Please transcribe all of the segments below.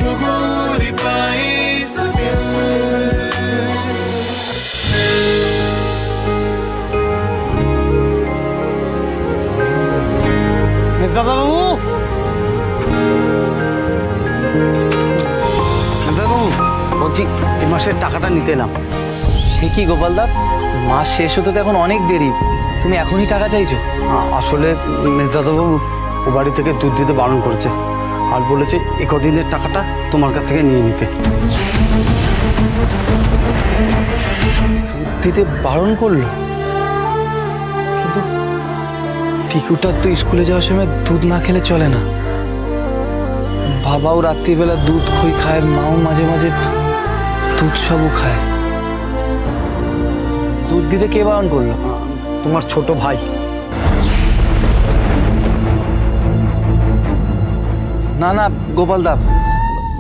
হরগৌরী পাইস হোটেল। দাদাবাবু, দাদাবাবু বলছি এই মাসের টাকাটা নিতে এলাম। সে কি গোপালদা, মাস শেষ হতে তো এখন অনেক দেরি, তুমি এখনই টাকা চাইছো? আসলে দাদাবাবু ও বাড়ি থেকে দুধ দিতে বারণ করেছে আর বলেছে কদিনের টাকাটা তোমার কাছ থেকে নিয়ে নিতে। দুধ দিতে বারণ করলো? কিন্তু পিকুটার তো স্কুলে যাওয়ার সময় দুধ না খেলে চলে না। বাবাও রাত্রিবেলা দুধ খই খায়, মাও মাঝে মাঝে দুধ সবও খায়। দুধ দিতে কে বারণ করলো? তোমার ছোট ভাই। না না গোপালদা,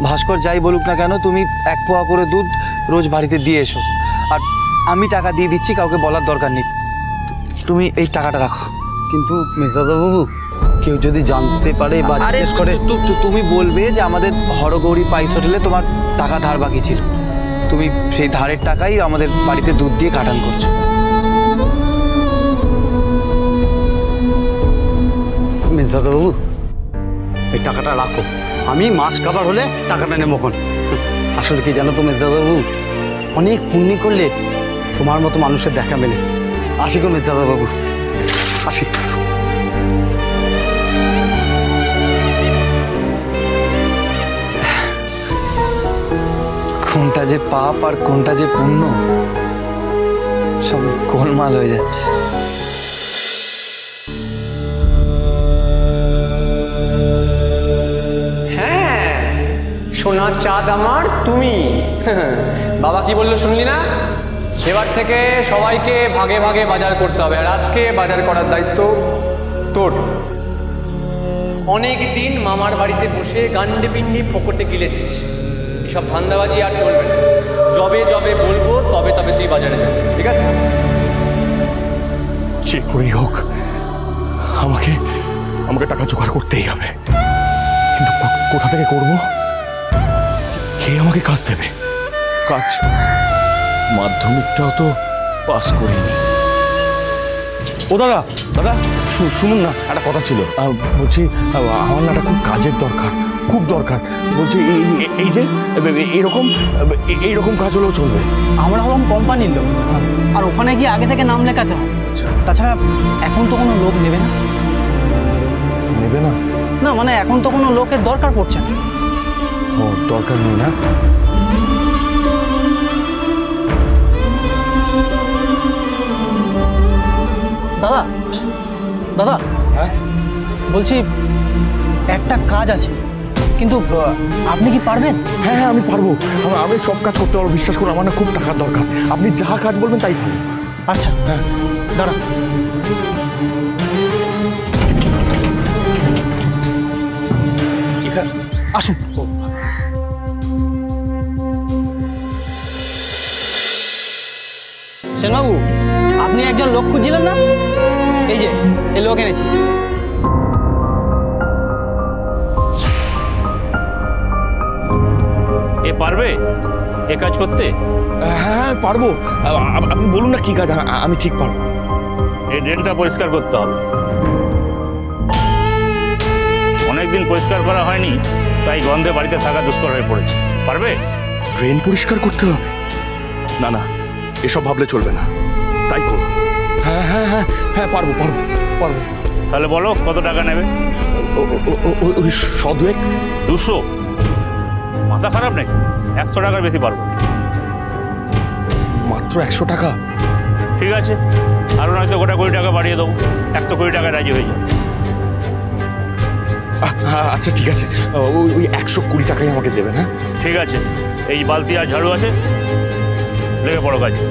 ভাস্কর যাই বলুক না কেন, তুমি 1 পোয়া করে দুধ রোজ বাড়িতে দিয়ে এসো। আর আমি টাকা দিয়ে দিচ্ছি, কাউকে বলার দরকার নেই। তুমি এই টাকাটা রাখো। কিন্তু দাদাবাবু কেউ যদি জানতে পারে বা জিজ্ঞেস করে? তুমি বলবে যে আমাদের হরগৌরী পাইস হোটেলে তোমার টাকা ধার বাকি ছিল, তুমি সেই ধারের টাকাই আমাদের বাড়িতে দুধ দিয়ে কাটান করছো। দাদাবাবু এই টাকাটা রাখো, আমি মাস কাবার হলে টাকাটা নেবখন। আসলে কি জানো তো দাদাবাবু, অনেক পুণ্য করলে তোমার মতো মানুষের দেখা মেলে। আসি গো দাদাবাবু, আসি। কোনটা যে পাপ আর কোনটা যে পুণ্য, সব গোলমাল হয়ে যাচ্ছে। হ্যাঁ, সোনার চাঁদ আমার তুমি। বাবা কি বললো শুনলি না? এবার থেকে সবাইকে ভাগে ভাগে বাজার করতে হবে, আর আজকে বাজার করার দায়িত্ব তোর। অনেক দিন মামার বাড়িতে বসে গান্ডে পিন্ডি ফোকটে গিলেছিস, এসব ধান্দাবাজি আর চলবে না। যবে যবে বলবো তবে তবে তুই বাজারে যাবি, ঠিক আছে? যে করেই হোক আমাকে আমাকে টাকা জোগাড় করতেই হবে, কিন্তু কোথা থেকে করব? কে আমাকে কাজ দেবে? কাজ মাধ্যমিকটাও তো পাস করিনি। ও দাদা, দাদা শুনুন না, একটা কথা ছিল। বলছি আমার না একটা খুব কাজের দরকার, খুব দরকার। বলছি এই যে এইরকম কাজ হলেও চলবে? আমরা হলাম কোম্পানির লোক, আর ওখানে গিয়ে আগে থেকে নাম লেখাতে হয়। তাছাড়া এখন তো কোনো লোক নেবে না। নেবে না? না মানে এখন তো কোনো লোকের দরকার পড়ছে না। ও, দরকার নেই না? দাদা, দাদা, হ্যাঁ বলছি একটা কাজ আছে, কিন্তু আপনি কি পারবেন? হ্যাঁ হ্যাঁ আমি পারবো, আমি সব কাজ করতে পারবো, বিশ্বাস করুন। আমার না খুব টাকার দরকার, আপনি যা কাজ বলবেন তাই পারবো। আচ্ছা হ্যাঁ দাঁড়া, আসুন। সেনবাবু, আপনি একজন লোক খুঁজছিলেন না? এই যে এই লোক এনেছি। এ পারবে এ কাজ করতে? হ্যাঁ পারবো, আপনি বলুন না কি কাজ, আমি ঠিক পারবো। এই ড্রেনটা পরিষ্কার করতে হবে, অনেকদিন পরিষ্কার করা হয়নি, তাই গন্ধে বাড়িতে থাকা দুষ্কর হয়ে পড়েছে। পারবে? ড্রেন পরিষ্কার করতে হবে? না না, এসব ভাবলে চলবে না, তাই করবো। হ্যাঁ হ্যাঁ হ্যাঁ হ্যাঁ পারবো পারবো পারবো। তাহলে বলো কত টাকা নেবে? ওই 100-200। 200? মাথা খারাপ নাকি? 100 টাকার বেশি পারবো। মাত্র 100 টাকা? ঠিক আছে, আরো নয়তো গোটা 20 টাকা বাড়িয়ে দেবো, 120 টাকা রাজি হয়ে যাবে। আচ্ছা ঠিক আছে, ওই 120 টাকাই আমাকে দেবেন। হ্যাঁ ঠিক আছে, এই বালতি আর ঝাড়ু আছে, লেগে পড়ো কাজে।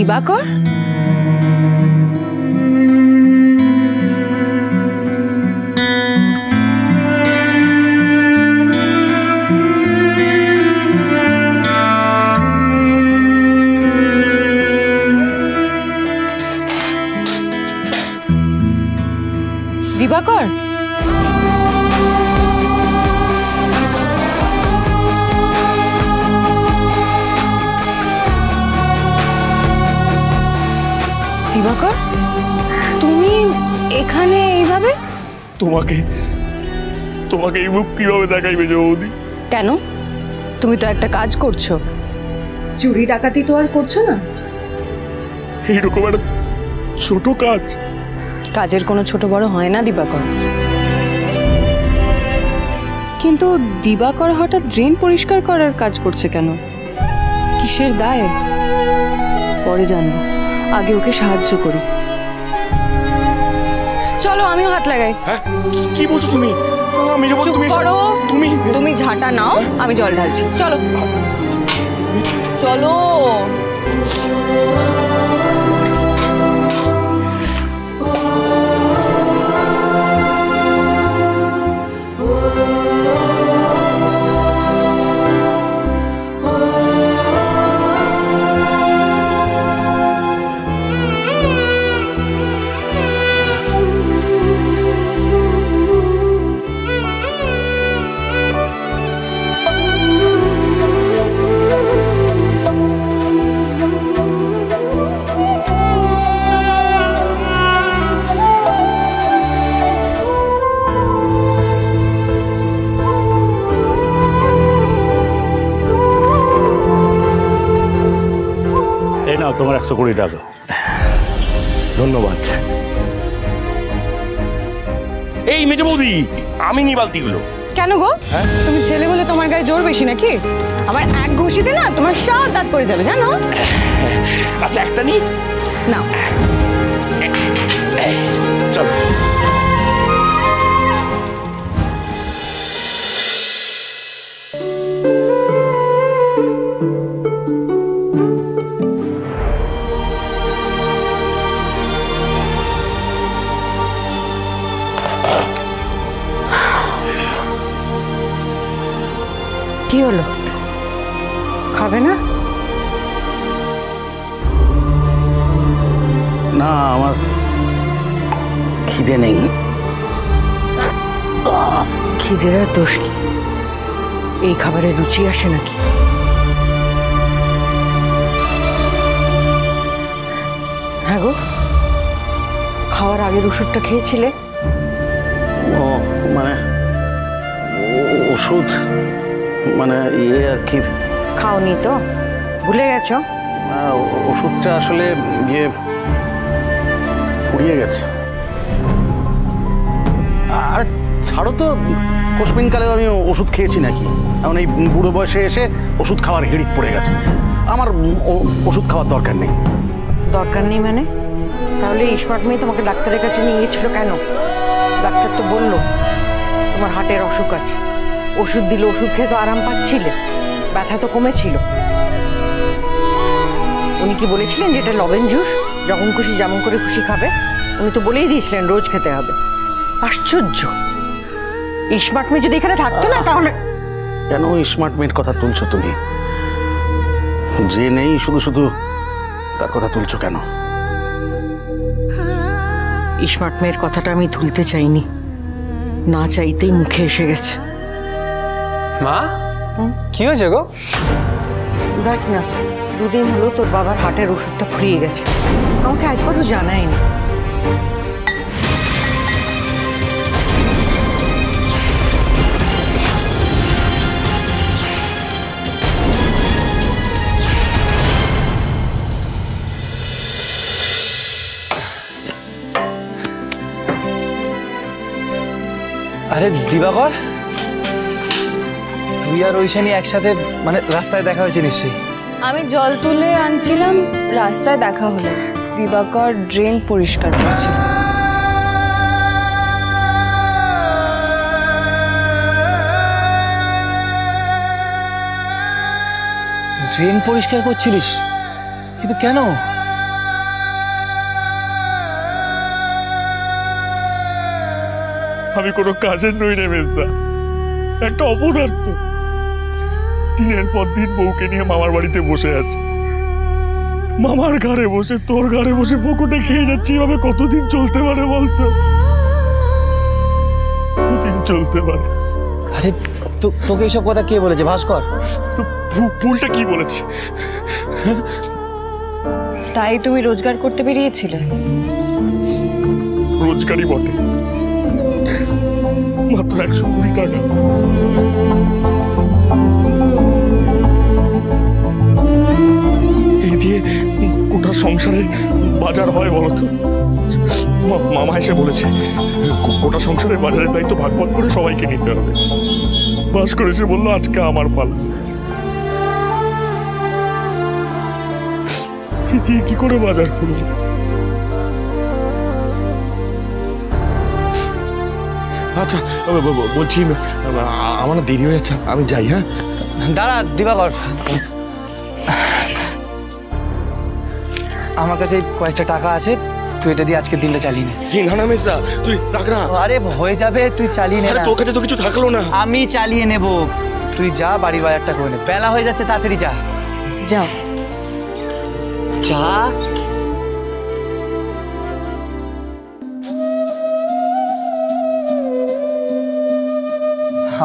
দিবাকর? দিবাকর, দিবাকর, তুমি এখানে এইভাবে? তোমাকে তোমাকে এই মুখ কিভাবে দেখাইবে বৌদি? কেন? তুমি তো একটা কাজ করছো, চুরি ডাকাতি তো আর করছো না। এইরকম একটা ছোট কাজ। কাজের কোনো ছোট বড় হয় না দিবাকর। কিন্তু দিবাকর হঠাৎ ড্রেন পরিষ্কার করার কাজ করছে কেন? কিসের দায়? পরে জানবো, আগে ওকে সাহায্য করি। চলো আমিও হাত লাগাই। হ্যাঁ, কি বলছো তুমি? আমি যাবো। চুপ করো। তুমি ঝাঁটা নাও, আমি জল ঢালছি। চলো চলো। তোমার 120 টাকা। ধন্যবাদ। এই মেজো বৌদি, আমি নি বালতিগুলো। কেন গো? তুমি ছেলে বলে তোমার গায়ে জোর বেশি নাকি? আমার এক ঘুষিতে না তোমার সব দাঁত পড়ে যাবে, জানো? আচ্ছা, একটা নি না। চলো। কি হলো, খাবে না? না, আমার খিদে নেই। খিদের আর দোষ কি? এই খাবারের রুচি আসে নাকি? হ্যাঁ গো, খাওয়ার আগের ওষুধটা খেয়েছিলে? ও মানে ওষুধ মানে ইয়ে আর কি। খাওনি তো? ভুলে গেছো? ওষুধটা আসলে ইয়ে ফুরিয়ে গেছে। আর ছাড়ো তো, কোশমিনকালেও আমি ওষুধ খেয়েছি নাকি? এখন এই বুড়ো বয়সে এসে ওষুধ খাওয়ার হিড়িক পড়ে গেছে। আমার ওষুধ খাওয়ার দরকার নেই। দরকার নেই মানে? তাহলে স্মার্ট মেয়ে তোমাকে ডাক্তারের কাছে নিয়ে গেছিল কেন? ডাক্তার তো বললো তোমার হার্টের অসুখ আছে। ওষুধ দিল, ওষুধ খেয়ে তো আরাম পাচ্ছিলে, ব্যথা তো কমেছিল। উনি কি বলেছিলেন যে এটা লবণ জুস, যখন খুশি যেমন করে খুশি খাবে? উনি তো বলেই দিয়েছিলেন রোজ খেতে হবে। আশ্চর্য, স্মার্ট মেয়ে যদি এখানে থাকতো না তাহলে। কেন স্মার্ট মেয়ের কথা তুলছো তুমি? যে নেই শুধু শুধু তার কথা তুলছো কেন? স্মার্ট মেয়ের কথাটা আমি তুলতে চাইনি, না চাইতেই মুখে এসে গেছে। মা, কি হয়েছে গো? দেখ না, দুদিন হলো তোর বাবার হার্টের ওষুধটা ফুরিয়ে গেছে, আমাকে একবারও জানায়নি। আরে দিবাকর, তুই আর ঐশানী একসাথে মানে রাস্তায় দেখা হয়েছে নিশ্চয়ই? আমি জল তুলে আনছিলাম, রাস্তায় দেখা হলো। দিবাকর ড্রেন পরিষ্কার করছে। ড্রেন পরিষ্কার করছিলিস? কিন্তু কেন? আমি কোনো কাজের নই রে মেজদা, একটা অপদার্থ। দিনের পর দিন বউকে নিয়ে মামার বাড়িতে বসে আছে, মামার ঘরে বসে তোর ঘরে বসে পকেটে খেয়ে যাচ্ছি। এভাবে কতদিন চলতে পারে বলতো? কতদিন চলতে পারে? আরে তোকে এইসব কথা কে বলেছে ভাস্কর? তো ভুলটা কি বলেছে? তাই তুমি রোজগার করতে বেরিয়েছিলে? রোজগারই বটে, মাত্র 120 টাকা। এই দিয়ে গোটা সংসারের বাজার হয় বলতো? মামা এসে বলেছে গোটা সংসারের বাজারের দায়িত্ব ভাগ ভাগ করে সবাইকে নিতে হবে। ভাস্কর এসে বললো আজকে আমার পালা। এই দিয়ে কি করে বাজার করবো? আচ্ছা বলছি আমার না দেরি হয়ে যাচ্ছে, আমি যাই। হ্যাঁ দাঁড়া দিবাকর, আমার কাছে কয়েকটা টাকা আছে, তুই এটা দিয়ে আজকের দিনটা চালিয়ে নে। না না মেজদা, তুই রাখ না। আরে হয়ে যাবে, তুই চালিয়ে নে। তোর কাছে তো কিছু থাকলো না। আমি চালিয়ে নেব, তুই যা বাড়ির বাজারটা করে নে। বেলা হয়ে যাচ্ছে, তাড়াতাড়ি যা। যাও যা।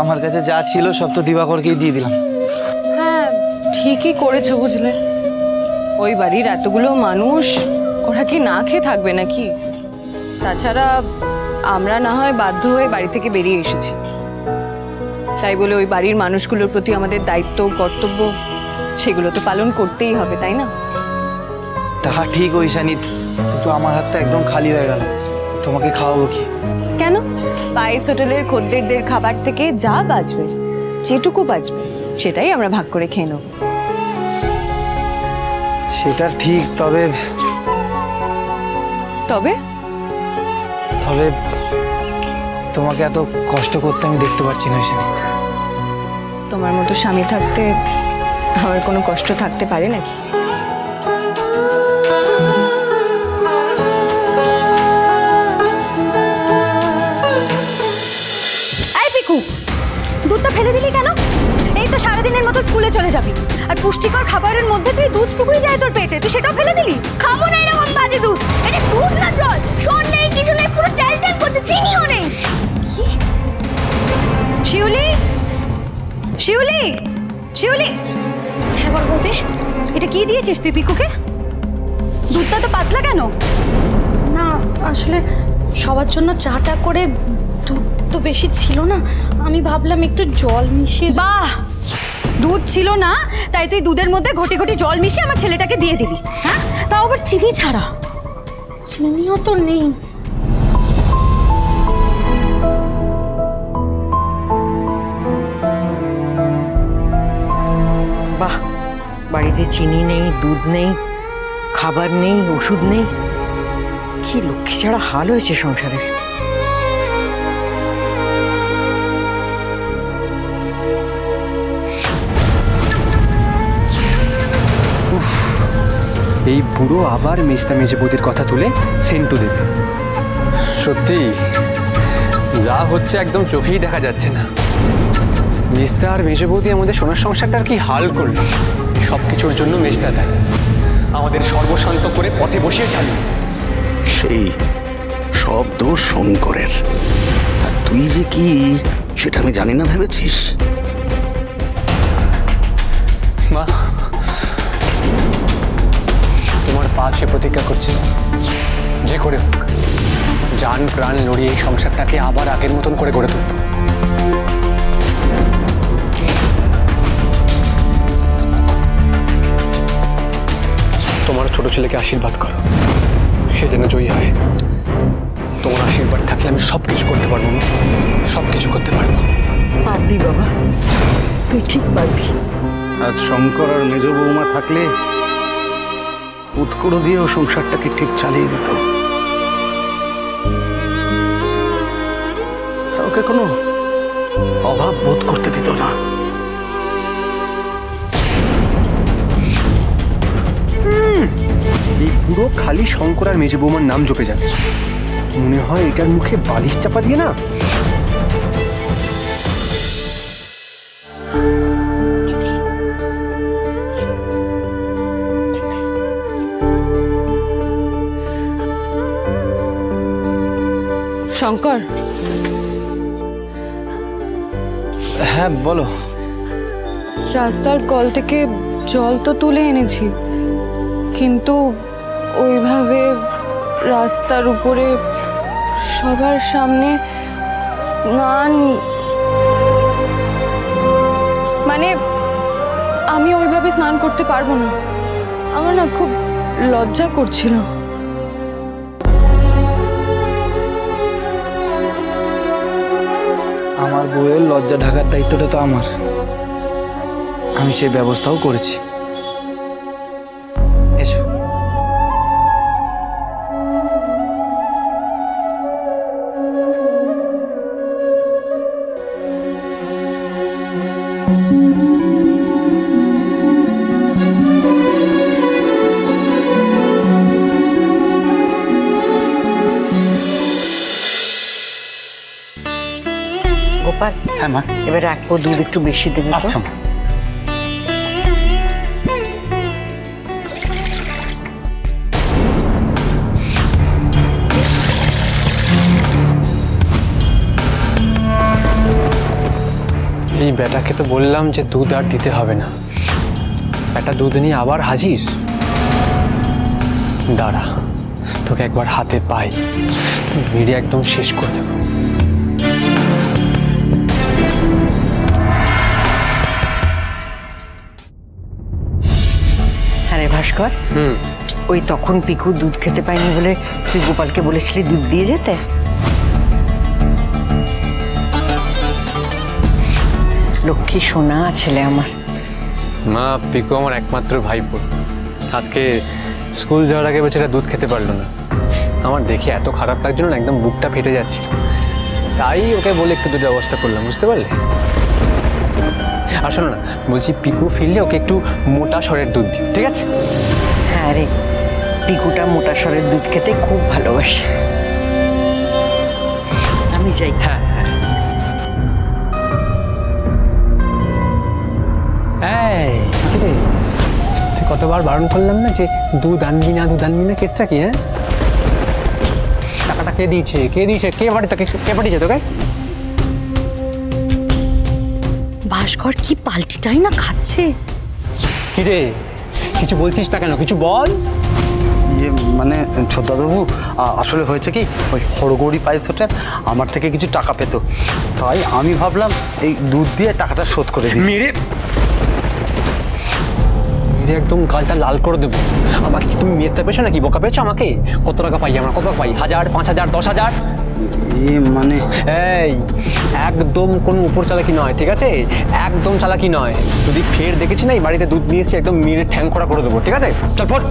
আমার কাছে যা ছিল সব তো দিবাকরকেই দিয়ে দিলাম। হ্যাঁ ঠিকই করেছো বুঝলে। ওই বাড়ির এতগুলো মানুষ, ওরা কি না খেয়ে থাকবে নাকি? তাছাড়া আমরা না হয় বাধ্য হয়ে বাড়ি থেকে বেরিয়ে এসেছি, তাই বলে ওই বাড়ির মানুষগুলোর প্রতি আমাদের দায়িত্ব কর্তব্য সেগুলো তো পালন করতেই হবে, তাই না? তাহা ঠিক ঐশানী, কিন্তু আমার হাতটা একদম খালি হয়ে গেল। তোমাকে খাওয়াবো কি? কেন? পায়েস হোটেলের খদ্দেরদের খাবার থেকে যা বাঁচবে, যেটুকু বাঁচবে সেটাই আমরা ভাগ করে খেয়ে নেব। সেটা ঠিক, তবে তবে তবে তোমাকে এত কষ্ট করতে আমি দেখতে পাচ্ছি না ঐশানী। তোমার মতো স্বামী থাকতে আমার কোনো কষ্ট থাকতে পারে নাকি? দুধটা ফেলে দিলি কেন? এই তো সারাদিনের মতো স্কুলে চলে যাবি, আর পুষ্টিকর খাবারের মধ্যে তুই দুধটুকুই যায় তোর পেটে, তুই সেটাও ফেলে দিলি। খাবো না এরকম বাজে দুধ। এটা দুধ না জল, শোন নেই কিছু নেই, পুরো টেল টেল করছে, চিনিও নেই। কি? শিউলি, শিউলি, শিউলি। হ্যাঁ বল বলতে, এটা কি দিয়েছিস তুই পিকুকে? দুধটা তো পাতলা কেন? না আসলে সবার জন্য চাটা করে দুধ তো বেশি ছিল না, আমি ভাবলাম একটু জল মিশিয়ে। বাহ, দুধ ছিল না তাই তুই দুধের মধ্যে ঘটি ঘটি জল মিশিয়ে আমার ছেলেটাকে দিয়ে দিলি? হ্যাঁ, তাও আবার চিনি ছাড়া। চিনিও তো নেই। বাহ, বাড়িতে চিনি নেই, দুধ নেই, খাবার নেই, ওষুধ নেই, কি লক্ষ্মী ছাড়া হাল হয়েছে সংসারের। এই বুড়ো আবার মেজদা মেজবৌদির কথা তুলে সেন্টু দেবে। সত্যি যা হচ্ছে একদম চোখেই দেখা যাচ্ছে না। মেজদা আর মেজবৌদি আমাদের সোনার সংসারটার কি হাল করলো। সব কিছুর জন্য মেজদা দেয়, আমাদের সর্বশান্ত করে পথে বসিয়ে চালু। সেই সব দোষ শঙ্করের, আর তুই যে কি সেটা আমি জানি না ভেবেছিস? মা, তোমার পা ছুঁয়ে প্রতিজ্ঞা করছি, যে করে হোক জান প্রাণ লড়িয়ে এই সংসারটাকে আবার আগের মতন করে গড়ে তুলব। তোমার ছোট ছেলেকে আশীর্বাদ করো, সে যেন জয়ী হয়। তোমার আশীর্বাদ থাকলে আমি সব কিছু করতে পারবো, সব কিছু করতে পারবো। পারবি বাবা, তুই ঠিক পারবি। আজ শঙ্কর আর মেজ বৌমা থাকলে উৎকড় দিয়েও সংসারটাকে ঠিক চালিয়ে দিত। কাউকে কোনো অভাব বোধ করতে দিত না। এই পুরো খালি শঙ্কর আর মেজ বৌমার নাম জপে যাবে। মনে হয় এটার মুখে বালিশ চাপা দিয়ে না। শঙ্কর, হ্যাঁ বলো। রাস্তার কল থেকে জল তো তুলে এনেছি, কিন্তু ওইভাবে রাস্তার উপরে সবার সামনে স্নান, মানে আমি ওইভাবে স্নান করতে পারবো না। আমার না খুব লজ্জা করছিল। আমার বউয়ের লজ্জা ঢাকার দায়িত্বটা তো আমার, আমি সেই ব্যবস্থাও করেছি। এসো। গোপাল, হ্যাঁ মা, এবারে এক পো দুধ একটু বেশি দেবে তো। আচ্ছা। এই বেটাকে তো বললাম যে দুধ আর দিতে হবে না, বেটা দুধ নিয়ে আবার হাজির। দাঁড়া, তোকে একবার হাতে পাই, মেরে একদম শেষ করে দেবো। আরে ভাস্কর, ওই তখন পিকু দুধ খেতে পায়নি বলে তুই গোপালকে বলেছিলি দুধ দিয়ে যেতে। লক্ষ্মী সোনা ছেলে আমার। মা, পিকু আমার একমাত্র ভাইপো, আজকে স্কুল যাওয়ার আগে বেচারা দুধ খেতে পারলো না। আমার দেখে এত খারাপ লাগছিল না, একদম বুকটা ফেটে যাচ্ছিল। তাই ওকে বলে একটু দুধের ব্যবস্থা করলাম, বুঝতে পারলে? আর শোনো না, বলছি পিকু ফিরলে ওকে একটু মোটা স্বরের দুধ দিও, ঠিক আছে? হ্যাঁ রে, পিকুটা মোটা স্বরের দুধ খেতে খুব ভালোবাসে। আমি যাই। হ্যাঁ হ্যাঁ। এই কি রে, তুই কতবার বারণ করলাম না যে দুধ আনবি না, দুধ আনবি না? কেসটা কি? হ্যাঁ, টাকাটা কে দিয়েছে? কে দিয়েছে? কে পাঠিয়েছে তোকে? ভাস্কর কি পাল্টিটাই না খাচ্ছে। কি রে, কিছু বলছিস না কেন? কিছু বল। ইয়ে মানে ছোটদাদাবু, আসলে হয়েছে কি, ওই হরগৌরী পায়েস হোটেল আমার থেকে কিছু টাকা পেত, তাই আমি ভাবলাম এই দুধ দিয়ে টাকাটা শোধ করে দিই। মেরে একদম গালটা লাল করে দেবো। আমাকে কি তুমি মেয়েতে পেয়েছো নাকি? বোকা পেয়েছো আমাকে? কত টাকা পাই আমরা? কত টাকা পাই? 1000, 5000, 10,000? মানে এই একদম কোনো উপর চালাকি নয়, ঠিক আছে? একদম চালাকি নয়। যদি ফের দেখেছি না এই বাড়িতে দুধ নিয়ে এসে একদম মেরে ঠ্যাং খোড়া করে দেবো, ঠিক আছে? চল ফোট।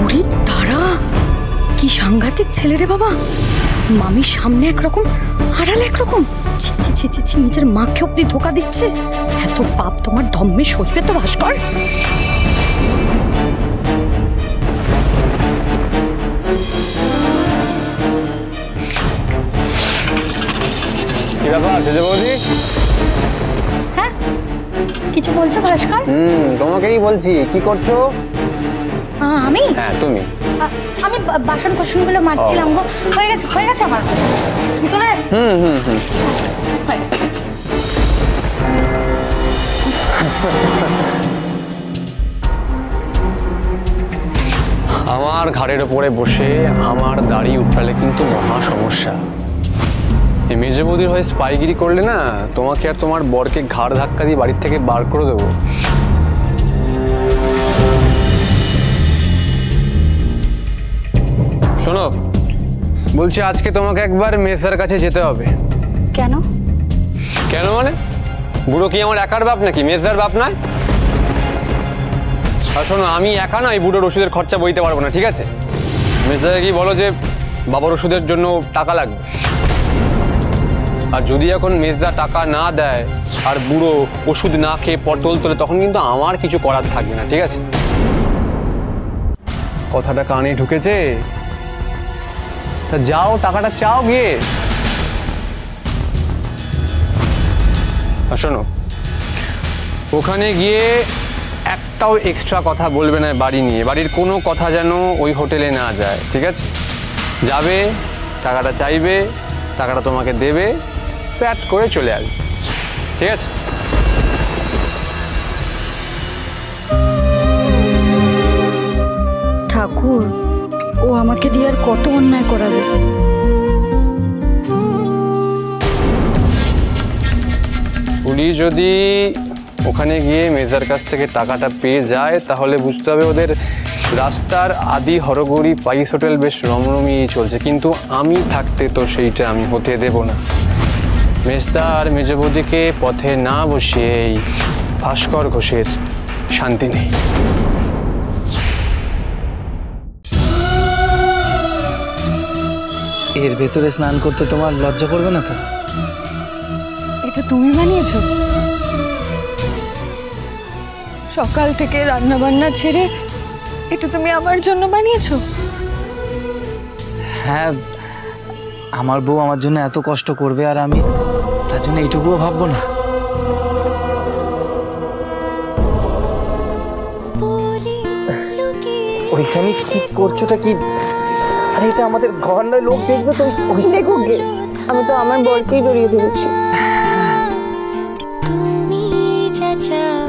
উড়ি তারা, কি সাংঘাতিক ছেলে রে বাবা। মামির সামনে একরকম, আড়ালে একরকম। ছি ছি ছি ছি ছি, নিজের মাকে অব্দি ধোকা দিচ্ছে। এত পাপ তোমার ধম্মে সইবে তো ভাস্কর? কি ব্যাপার জেজে বৌদি? হ্যাঁ, কিছু বলছো ভাস্কর? তোমাকেই বলছি, কি করছো? আমি? হ্যাঁ তুমি। আমি বাসন কোসনগুলো মাজছিলাম গো। হয়ে গেছে আমার। চলে যাচ্ছে। আমার ঘাড়ের ওপরে বসে আমার দাড়ি উঠালে কিন্তু মহা সমস্যা। এই মেজে বৌদির হয়ে স্পাইগিরি করলে না, তোমাকে আর তোমার বরকে ঘাড় ধাক্কা দিয়ে বাড়ির থেকে বার করে দেবো। শোনো, বলছি আজকে তোমাকে একবার মেসার কাছে যেতে হবে। কেন? কেন মানে? বুড়ো কি আমার একার বাপ নাকি? মেজদার বাপ নয়? আর শোনো, আমি একা না এই বুড়োর ওষুধের খরচা বইতে পারবো না, ঠিক আছে? মেজদাকে কি বলো যে বাবার ওষুধের জন্য টাকা লাগবে। আর যদি এখন মেজদা টাকা না দেয় আর বুড়ো ওষুধ না খেয়ে পটল তোলে, তখন কিন্তু আমার কিছু করার থাকবে না, ঠিক আছে? কথাটা কানে ঢুকেছে? তা যাও, টাকাটা চাও গিয়ে। শোনো, ওখানে গিয়ে একটাও এক্সট্রা কথা বলবে না বাড়ি নিয়ে। বাড়ির কোনো কথা যেন ওই হোটেলে না যায়, ঠিক আছে? যাবে, টাকাটা চাইবে, টাকাটা তোমাকে দেবে, স্যাট করে চলে আসবে, ঠিক আছে? ঠাকুর, ও আমাকে দিয়ে আর কত অন্যায় করাবে। পুলিশ যদি ওখানে গিয়ে মেজার কাছ থেকে টাকাটা পেয়ে যায় তাহলে বুঝতে হবে ওদের রাস্তার আদি হরগৌরী পাইস হোটেল বেশ রমরমিয়ে চলছে। কিন্তু আমি থাকতে তো সেইটা আমি হতে দেব না। মেজদা আর মেজবৌদিকে পথে না বসিয়ে এই ভাস্কর ঘোষের শান্তি নেই। এর ভেতরে স্নান করতে তোমার লজ্জা করবে না তো? এটা তুমি বানিয়েছো? সকাল থেকে রান্না বান্না ছেড়ে এটা তুমি আমার জন্য বানিয়েছো? হ্যাঁ, আমার বউ আমার জন্য এত কষ্ট করবে আর আমি তার জন্য এইটুকুও ভাববো না? ওইখানে কি করছোটা কি? আরে এটা আমাদের ঘর নয়, লোক দেখবে তো। দেখো গে, আমি তো আমার বরকেই জড়িয়ে ধরেছি। তুমি যা চাও,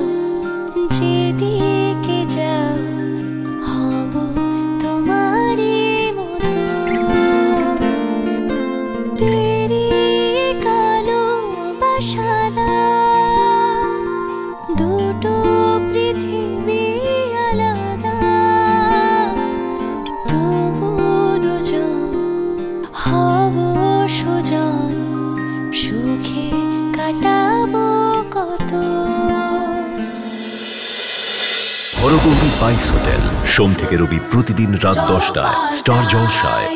যেদিকে যাও, হব তোমারই মতো। পেরিয়ে কালো বা সাদা, দুটো পৃথিবী আলাদা, তবু দুজন হব সুজন, সুখে কাটাবো কত। হরগৌরী পাইস হোটেল, সোম থেকে রবি প্রতিদিন রাত 10টায় স্টার জলসায়।